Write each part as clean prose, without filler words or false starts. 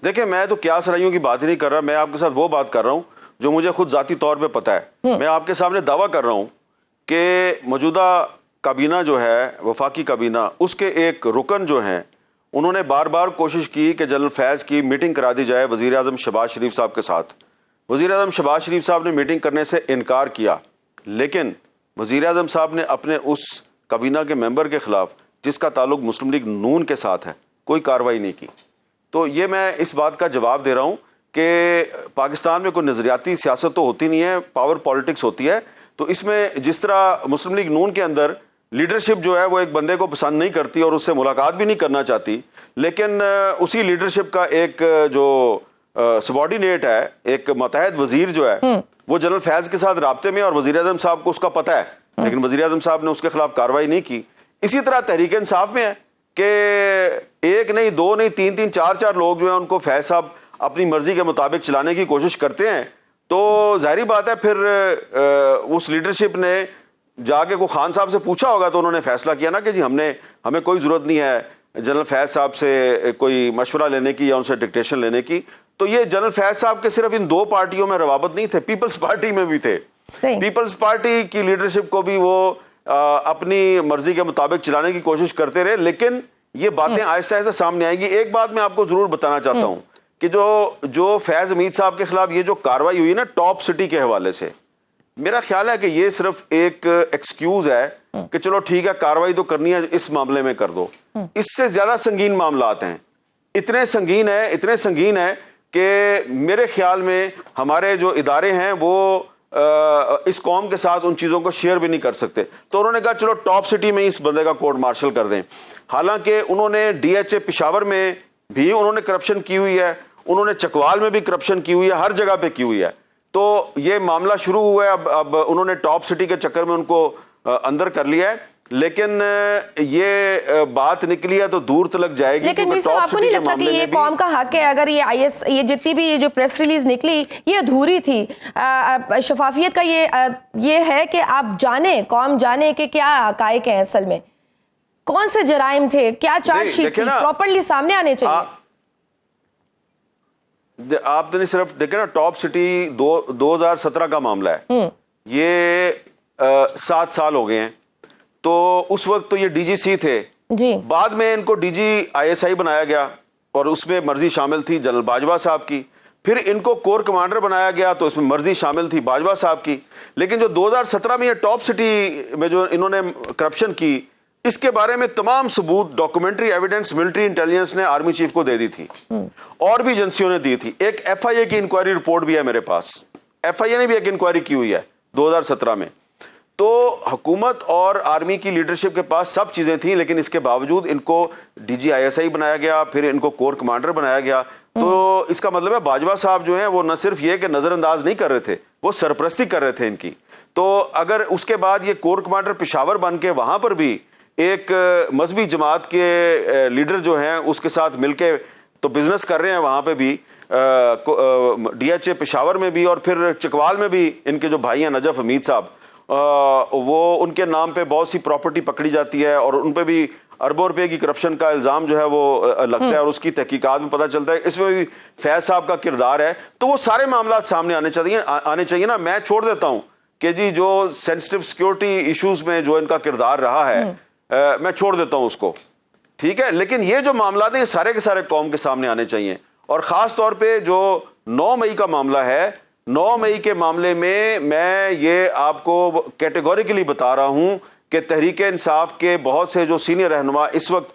देखिए, मैं तो क्या सराइयों की बात ही नहीं कर रहा, मैं आपके साथ वो बात कर रहा हूँ जो मुझे खुद जाती तौर पे पता है। मैं आपके सामने दावा कर रहा हूँ कि मौजूदा काबीना जो है, वफाकी काबीना, उसके एक रुकन जो हैं, उन्होंने बार बार कोशिश की कि जनरल फैज़ की मीटिंग करा दी जाए वज़ीर आज़म शहबाज शरीफ साहब के साथ। वज़ीर आज़म शहबाज शरीफ साहब ने मीटिंग करने से इनकार किया, लेकिन वज़ीर आज़म साहब ने अपने उस काबीना के मेंबर के ख़िलाफ़, जिसका ताल्लुक मुस्लिम लीग नून के साथ है, कोई कार्रवाई नहीं की। तो ये मैं इस बात का जवाब दे रहा हूँ कि पाकिस्तान में कोई नज़रियाती सियासत तो होती नहीं है, पावर पॉलिटिक्स होती है। तो इसमें जिस तरह मुस्लिम लीग नून के अंदर लीडरशिप जो है वो एक बंदे को पसंद नहीं करती और उससे मुलाकात भी नहीं करना चाहती, लेकिन उसी लीडरशिप का एक जो सबॉर्डिनेट है, एक मतहद वजीर जो है, वो जनरल फैज़ के साथ राब्ते में, और वज़ीर आज़म साहब को उसका पता है, लेकिन वज़ीर आज़म साहब ने उसके खिलाफ कार्रवाई नहीं की। इसी तरह तहरीक इंसाफ में है कि एक नहीं, दो नहीं, तीन तीन, चार चार लोग जो है उनको फैज़ साहब अपनी मर्जी के मुताबिक चलाने की कोशिश करते हैं। तो जाहिर बात है फिर उस लीडरशिप ने जाके को खान साहब से पूछा होगा, तो उन्होंने फैसला किया ना कि जी हमें कोई ज़रूरत नहीं है जनरल फैज़ साहब से कोई मशवरा लेने की या उनसे डिक्टेशन लेने की। तो ये जनरल फैज़ साहब के सिर्फ इन दो पार्टियों में रवाबत नहीं थे, पीपल्स पार्टी में भी थे। पीपल्स पार्टी की लीडरशिप को भी वो अपनी मर्जी के मुताबिक चलाने की कोशिश करते रहे, लेकिन ये बातें आहिस्ता आहिस्ता सामने आएंगी। एक बात मैं आपको जरूर बताना चाहता हूँ कि जो फैज़ हमीद साहब के खिलाफ ये जो कार्रवाई हुई ना टॉप सिटी के हवाले से, मेरा ख्याल है कि ये सिर्फ एक एक्सक्यूज है कि चलो ठीक है, कार्रवाई तो करनी है, इस मामले में कर दो। इससे ज्यादा संगीन मामलात हैं, इतने संगीन है कि मेरे ख्याल में हमारे जो इदारे हैं वो इस कौम के साथ उन चीज़ों को शेयर भी नहीं कर सकते। तो उन्होंने कहा चलो टॉप सिटी में इस बंदे का कोर्ट मार्शल कर दें। हालांकि उन्होंने DHA पेशावर में भी उन्होंने करप्शन की हुई है, उन्होंने चकवाल में भी करप्शन की हुई है, हर जगह पे की हुई है। तो ये मामला शुरू हुआ है, अब उन्होंने टॉप सिटी के चक्कर में उनको अंदर कर लिया है, लेकिन ये बात निकली है तो दूर तक जाएगी। लेकिन मीर साहब, आपको नहीं लगता कि ये कौम का हक है? अगर ये जितनी भी ये जो प्रेस रिलीज निकली ये अधूरी थी। शफाफियत का ये है कि आप जाने, कौम जाने कि क्या हकायक है, असल में कौन से जराइम थे, क्या चार्जशीट थी, प्रॉपर्ली सामने आने चाहिए। आपने सिर्फ देखे ना, टॉप सिटी 2017 का मामला है, ये 7 साल हो गए हैं। तो उस वक्त तो ये DGC थे जी, बाद में इनको DG ISI बनाया गया और उसमें मर्जी शामिल थी जनरल बाजवा साहब की। फिर इनको कोर कमांडर बनाया गया तो इसमें मर्जी शामिल थी बाजवा साहब की। लेकिन जो 2017 में ये टॉप सिटी में जो इन्होंने करप्शन की, इसके बारे में तमाम सबूत, डॉक्यूमेंट्री एविडेंस मिलिट्री इंटेलिजेंस ने आर्मी चीफ को दे दी थी और भी एजेंसियों ने दी थी। एक FIA की इंक्वायरी रिपोर्ट भी है मेरे पास, FIA ने भी एक इंक्वायरी की हुई है 2017 में। तो हुकूमत और आर्मी की लीडरशिप के पास सब चीजें थी, लेकिन इसके बावजूद इनको DG ISI बनाया गया, फिर इनको कोर कमांडर बनाया गया। तो इसका मतलब है बाजवा साहब जो हैं वो न सिर्फ ये कि नजरअंदाज नहीं कर रहे थे, वो सरपरस्ती कर रहे थे इनकी। तो अगर उसके बाद ये कोर कमांडर पेशावर बन के वहां पर भी एक मजहबी जमात के लीडर जो हैं उसके साथ मिलके तो बिजनेस कर रहे हैं, वहां पे भी DHA पेशावर में भी और फिर चकवाल में भी इनके जो भाई हैं नजफ हमीद साहब, वो उनके नाम पे बहुत सी प्रॉपर्टी पकड़ी जाती है और उन पे भी अरबों रुपए की करप्शन का इल्जाम जो है वो लगता है और उसकी तहकीकात में पता चलता है इसमें भी फैज साहब का किरदार है। तो वो सारे मामला सामने आने चाहिए ना। मैं छोड़ देता हूं कि जी जो सेंसिटिव सिक्योरिटी इश्यूज में जो इनका किरदार रहा है, मैं छोड़ देता हूं उसको, ठीक है, लेकिन ये जो मामला है सारे के सारे कौम के सामने आने चाहिए। और खास तौर पे जो 9 मई का मामला है, 9 मई के मामले में मैं ये आपको कैटेगोरिकली बता रहा हूं कि तहरीक इंसाफ के बहुत से जो सीनियर रहनुमा इस वक्त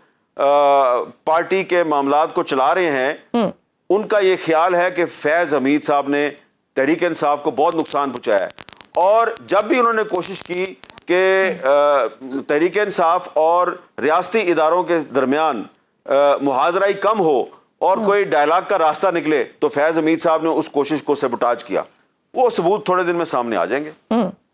पार्टी के मामलात को चला रहे हैं, उनका ये ख्याल है कि फैज हमीद साहब ने तहरीक इंसाफ को बहुत नुकसान पहुंचाया है। और जब भी उन्होंने कोशिश की कि तहरीक इंसाफ और रियासती इदारों के दरमियान मुहाजराई कम हो और कोई डायलॉग का रास्ता निकले, तो फैज हमीद साहब ने उस कोशिश को सबूताज किया। वो सबूत थोड़े दिन में सामने आ जाएंगे।